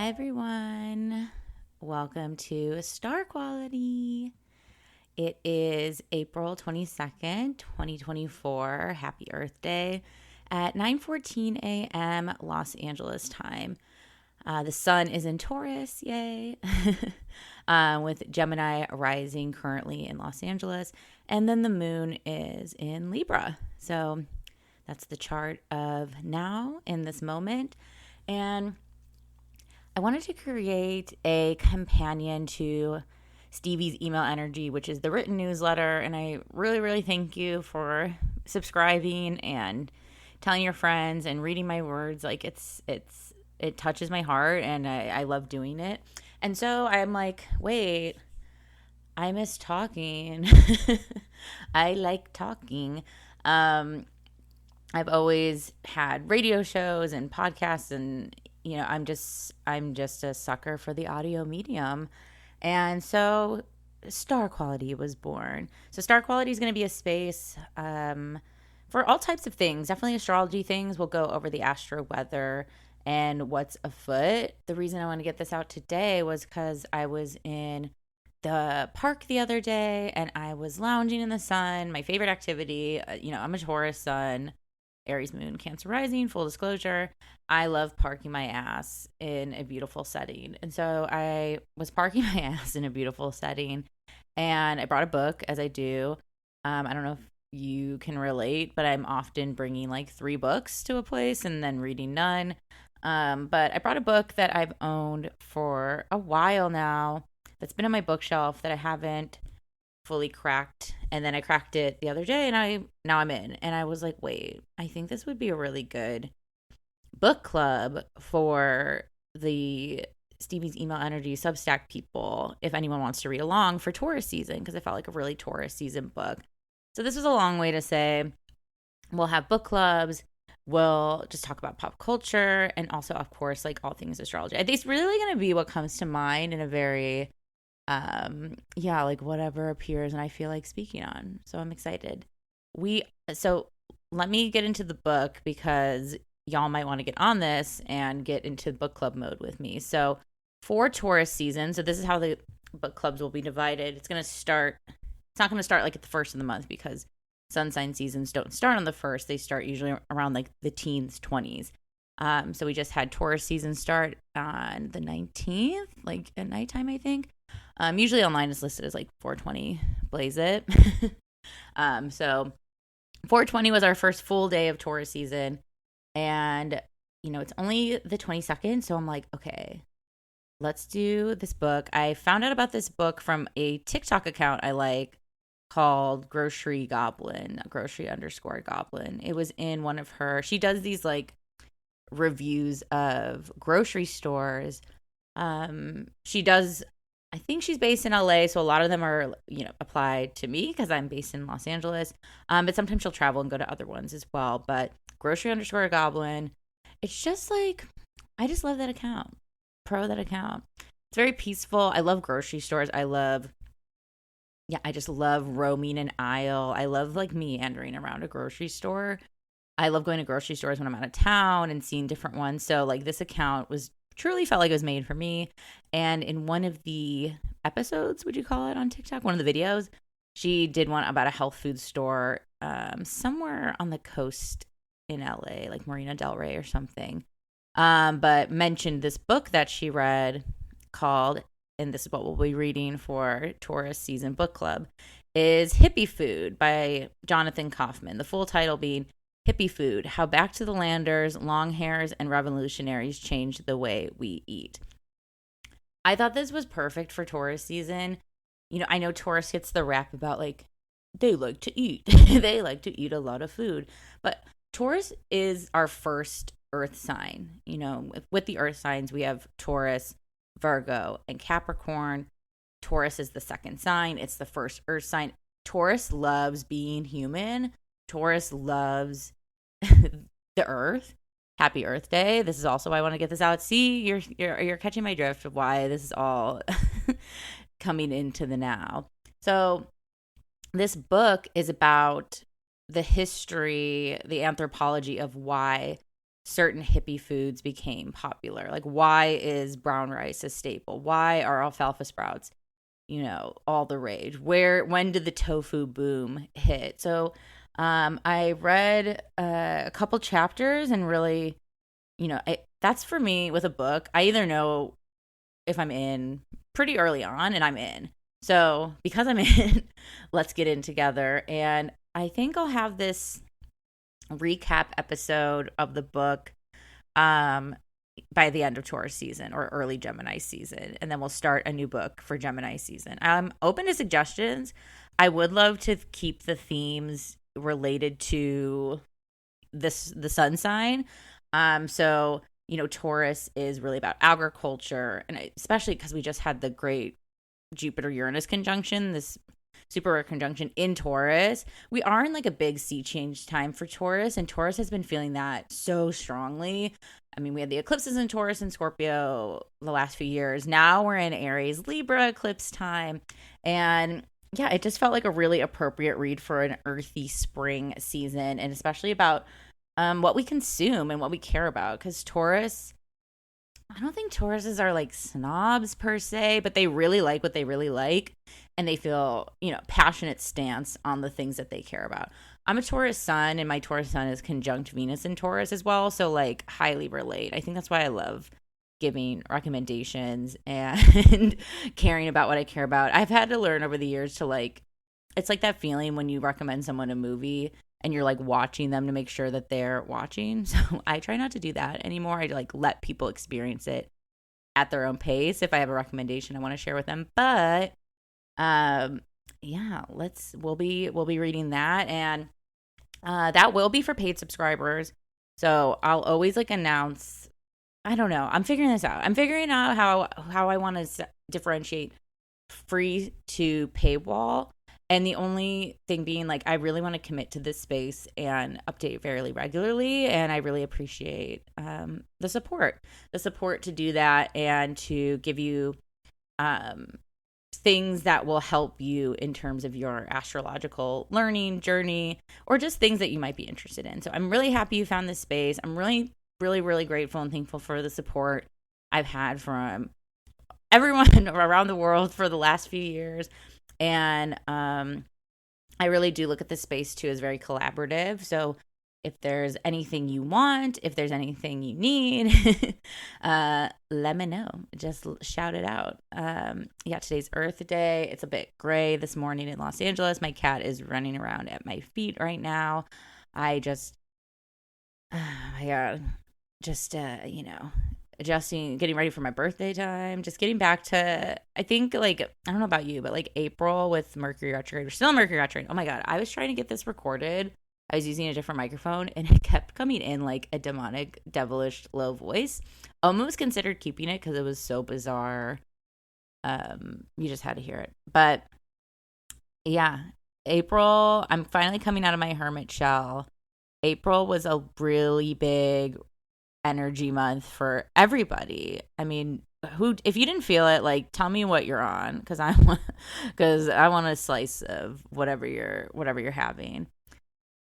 Hi, everyone. Welcome to Star Quality. It is April 22nd, 2024. Happy Earth Day at 9:14 a.m. Los Angeles time. The sun is in Taurus, yay, with Gemini rising currently in Los Angeles. And then the moon is in Libra. So that's the chart of now in this moment. And I wanted to create a companion to Stevie's Email Energy, which is the written newsletter. And I really, really thank you for subscribing and telling your friends and reading my words. Like it touches my heart, and I love doing it. And so I'm like, wait, I miss talking. I like talking. I've always had radio shows and podcasts, and I'm just a sucker for the audio medium. And so Star Quality was born. So Star Quality is going to be a space for all types of things. Definitely astrology things. We'll go over the astro weather and what's afoot. The reason I want to get this out today was because I was in the park the other day and I was lounging in the sun. My favorite activity, I'm a Taurus sun, Aries moon, Cancer rising, full disclosure. I love parking my ass in a beautiful setting. And so I was parking my ass in a beautiful setting, and I brought a book, as I do. I don't know if you can relate, but I'm often bringing like 3 books to a place and then reading none. But I brought a book that I've owned for a while now, that's been on my bookshelf, that I haven't fully cracked. And then I cracked it the other day, and now I'm in. And I was like, wait, I think this would be a really good book club for the Stevie's Email Energy Substack people, if anyone wants to read along for Taurus season, because I felt like a really Taurus season book. So this was a long way to say we'll have book clubs. We'll just talk about pop culture, and also, of course, like all things astrology. I think it's really going to be what comes to mind in a very like whatever appears and I feel like speaking on. So I'm excited. So let me get into the book, because y'all might want to get on this and get into book club mode with me. So for Taurus season, so this is how the book clubs will be divided. It's not going to start like at the first of the month, because sun sign seasons don't start on the first. They start usually around like the teens, 20s. So we just had Taurus season start on the 19th, like at nighttime, I think. Usually online is listed as like 420, blaze it. So 420 was our first full day of Taurus season. And, it's only the 22nd. So I'm like, okay, let's do this book. I found out about this book from a TikTok account I like called Grocery Goblin, grocery_goblin. It was in one of she does these like reviews of grocery stores. I think she's based in LA, so a lot of them are, applied to me because I'm based in Los Angeles. But sometimes she'll travel and go to other ones as well. But grocery_goblin, it's just like, I just love that account. Pro that account. It's very peaceful. I love grocery stores. I just love roaming an aisle. I love like meandering around a grocery store. I love going to grocery stores when I'm out of town and seeing different ones. So like this account truly felt like it was made for me. And in one of the episodes, would you call it, on TikTok, one of the videos, she did one about a health food store somewhere on the coast in LA, like Marina Del Rey or something. But mentioned this book that she read called, and this is what we'll be reading for Taurus Season Book Club, is Hippie Food by Jonathan Kauffman. The full title being Hippie Food: How Back to the Landers, Longhairs, and Revolutionaries Changed the Way We Eat. I thought this was perfect for Taurus season. I know Taurus gets the rap about like, they like to eat. They like to eat a lot of food. But Taurus is our first earth sign. With the earth signs, we have Taurus, Virgo, and Capricorn. Taurus is the second sign. It's the first earth sign. Taurus loves being human. Taurus loves the earth. Happy Earth Day. This is also why I want to get this out. See, you're catching my drift of why this is all coming into the now. So this book is about the history, the anthropology of why certain hippie foods became popular. Like, why is brown rice a staple? Why are alfalfa sprouts, all the rage? When did the tofu boom hit? So I read a couple chapters and really, that's for me with a book. I either know if I'm in pretty early on, and I'm in. So because I'm in, let's get in together. And I think I'll have this recap episode of the book by the end of Taurus season or early Gemini season. And then we'll start a new book for Gemini season. I'm open to suggestions. I would love to keep the themes related to the sun sign. So, Taurus is really about agriculture, and especially because we just had the great Jupiter-Uranus conjunction, this super rare conjunction in Taurus. We are in like a big sea change time for Taurus, and Taurus has been feeling that so strongly. I mean, we had the eclipses in Taurus and Scorpio the last few years. Now we're in Aries Libra eclipse time, and yeah, it just felt like a really appropriate read for an earthy spring season, and especially about what we consume and what we care about. Because Taurus, I don't think Tauruses are like snobs per se, but they really like what they really like, and they feel, passionate stance on the things that they care about. I'm a Taurus sun, and my Taurus sun is conjunct Venus in Taurus as well, so like highly relate. I think that's why I love giving recommendations and caring about what I care about. I've had to learn over the years to it's like that feeling when you recommend someone a movie and you're like watching them to make sure that they're watching. So I try not to do that anymore. I like let people experience it at their own pace. If I have a recommendation I want to share with them, but yeah, we'll be reading that, and that will be for paid subscribers. So I'll always announce. I don't know. I'm figuring this out. I'm figuring out how I want to differentiate free to paywall. And the only thing being I really want to commit to this space and update fairly regularly. And I really appreciate the support to do that and to give you things that will help you in terms of your astrological learning journey, or just things that you might be interested in. So I'm really happy you found this space. I'm really, really, really grateful and thankful for the support I've had from everyone around the world for the last few years. And I really do look at this space too as very collaborative. So if there's anything you want, if there's anything you need, let me know. Just shout it out. Yeah, today's Earth Day. It's a bit gray this morning in Los Angeles. My cat is running around at my feet right now. I just, oh my God, just, adjusting, getting ready for my birthday time, just getting back to, I think, I don't know about you, but April with Mercury retrograde. We're still in Mercury retrograde. Oh my God, I was trying to get this recorded. I was using a different microphone, and it kept coming in a demonic, devilish, low voice. Almost considered keeping it because it was so bizarre. You just had to hear it. But yeah, April, I'm finally coming out of my hermit shell. April was a really big energy month for everybody. I mean, if you didn't feel it, tell me what you're on, because I want a slice of whatever you're having.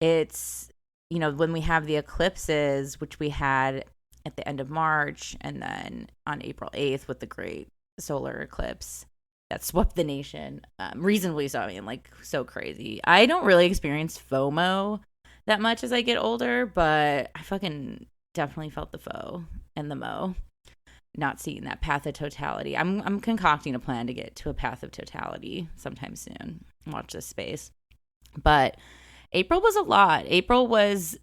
It's, when we have the eclipses, which we had at the end of March, and then on April 8th with the great solar eclipse that swept the nation, reasonably so. I mean, so crazy. I don't really experience FOMO that much as I get older, but I fucking definitely felt the foe and the mo, not seeing that path of totality. I'm concocting a plan to get to a path of totality sometime soon. Watch this space. But April was a lot. April was,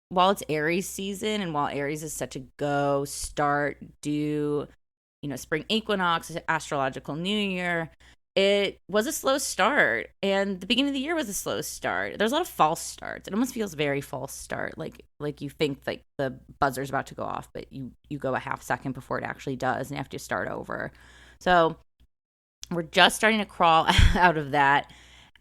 while it's Aries season, and while Aries is such a go, start, do, spring equinox, astrological new year, it was a slow start. And the beginning of the year was a slow start. There's a lot of false starts. It almost feels very false start. Like you think the buzzer's about to go off, but you go a half second before it actually does, and you have to start over. So we're just starting to crawl out of that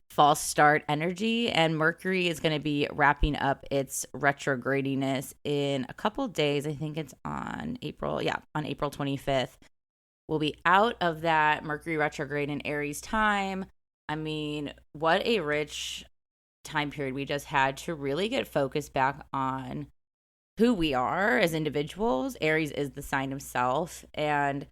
false start energy, and Mercury is going to be wrapping up its retrogradiness in a couple days. I think it's on April 25th. We'll be out of that Mercury retrograde in Aries time. I mean, what a rich time period we just had to really get focused back on who we are as individuals. Aries is the sign of self. And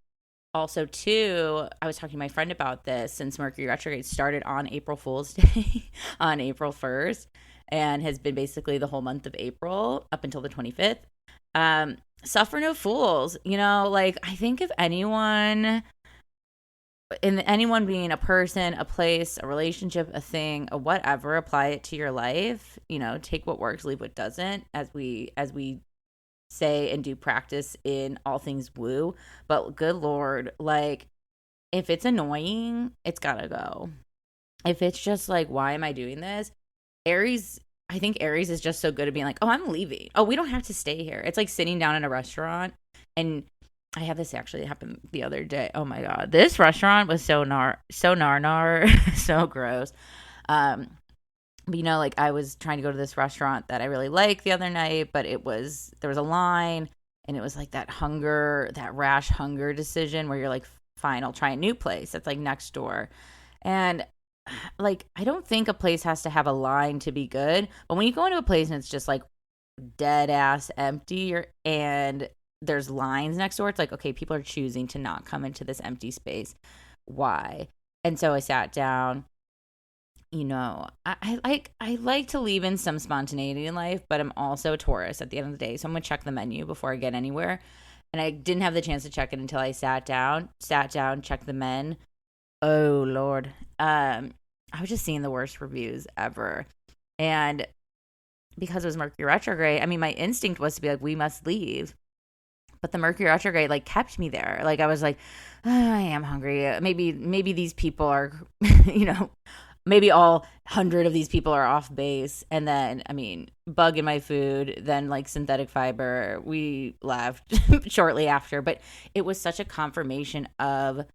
also, too, I was talking to my friend about this since Mercury retrograde started on April Fool's Day on April 1st and has been basically the whole month of April up until the 25th. Suffer no fools. Like, I think if anyone being a person, a place, a relationship, a thing, a whatever, apply it to your life, take what works, leave what doesn't, as we say and do practice in all things woo. But good Lord, like, if it's annoying, it's gotta go. If it's just like, why am I doing this? I think Aries is just so good at being like, oh, I'm leaving. Oh, we don't have to stay here. It's like sitting down in a restaurant. And I had this actually happen the other day. Oh my God. This restaurant was so so gross. But like, I was trying to go to this restaurant that I really like the other night, but there was a line, and it was like that rash hunger decision where you're like, fine, I'll try a new place that's like next door. And like, I don't think a place has to have a line to be good, but when you go into a place and it's just like dead ass empty, and there's lines next door, it's like, okay, people are choosing to not come into this empty space. Why? And so I sat down. I like to leave in some spontaneity in life, but I'm also a Taurus at the end of the day. So I'm going to check the menu before I get anywhere. And I didn't have the chance to check it until I sat down, checked the men. Oh, Lord. I was just seeing the worst reviews ever. And because it was Mercury retrograde, I mean, my instinct was to be like, we must leave. But the Mercury retrograde, like, kept me there. Like, I was like, oh, I am hungry. Maybe these people are, maybe all 100 of these people are off base. And then, I mean, bug in my food, then like synthetic fiber. We left shortly after. But it was such a confirmation of,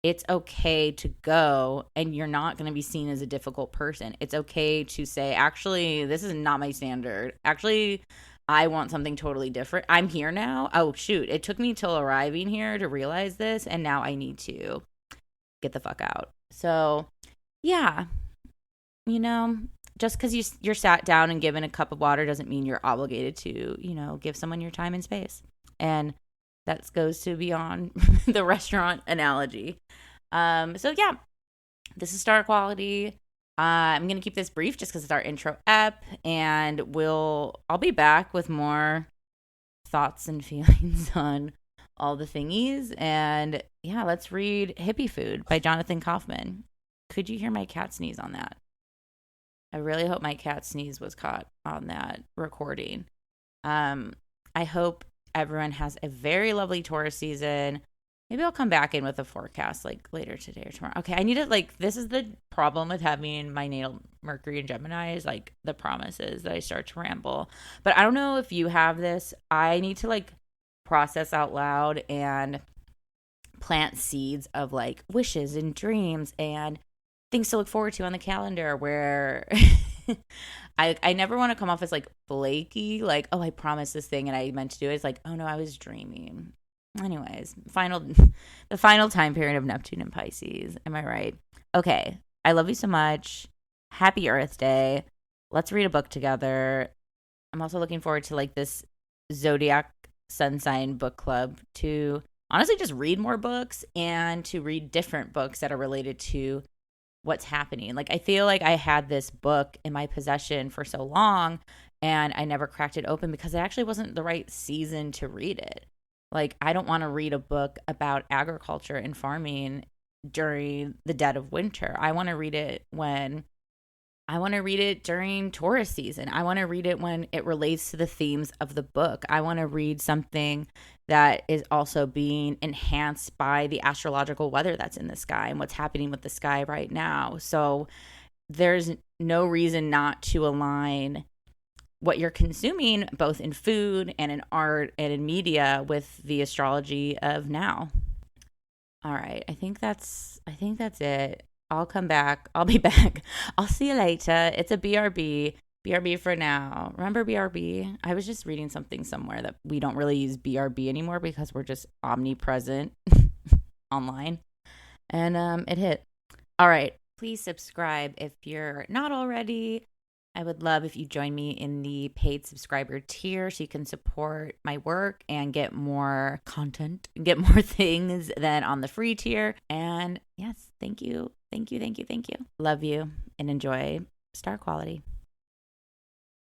it's okay to go, and you're not going to be seen as a difficult person. It's okay to say, actually, this is not my standard. Actually, I want something totally different. I'm here now. Oh, shoot. It took me till arriving here to realize this, and now I need to get the fuck out. So, yeah, just because you're sat down and given a cup of water doesn't mean you're obligated to, give someone your time and space. And that goes to beyond the restaurant analogy. So yeah, this is Star Quality. I'm going to keep this brief just because it's our intro ep, and I'll be back with more thoughts and feelings on all the thingies. And yeah, let's read Hippie Food by Jonathan Kauffman. Could you hear my cat sneeze on that? I really hope my cat sneeze was caught on that recording. I hope everyone has a very lovely Taurus season. Maybe I'll come back in with a forecast like later today or tomorrow. Okay, I need to this is the problem with having my natal Mercury and Gemini, is like the promises that I start to ramble. But I don't know if you have this. I need to process out loud and plant seeds of wishes and dreams and things to look forward to on the calendar, where I never want to come off as flaky, oh, I promised this thing and I meant to do it. It's like, oh no, I was dreaming. Anyways, the final time period of Neptune and Pisces. Am I right? Okay. I love you so much. Happy Earth Day. Let's read a book together. I'm also looking forward to this Zodiac Sun Sign Book Club to honestly just read more books and to read different books that are related to what's happening. I feel like I had this book in my possession for so long and I never cracked it open because it actually wasn't the right season to read it. I don't want to read a book about agriculture and farming during the dead of winter. I want to read it during Taurus season. I want to read it when it relates to the themes of the book. I want to read something that is also being enhanced by the astrological weather that's in the sky and what's happening with the sky right now. So there's no reason not to align what you're consuming, both in food and in art and in media, with the astrology of now. All right. I think that's it. I'll come back. I'll be back. I'll see you later. It's a BRB. BRB for now. Remember BRB? I was just reading something somewhere that we don't really use BRB anymore because we're just omnipresent online. And it hit. All right. Please subscribe if you're not already. I would love if you join me in the paid subscriber tier so you can support my work and get more content, get more things than on the free tier. And yes, thank you. Thank you. Thank you. Thank you. Love you and enjoy Star Quality.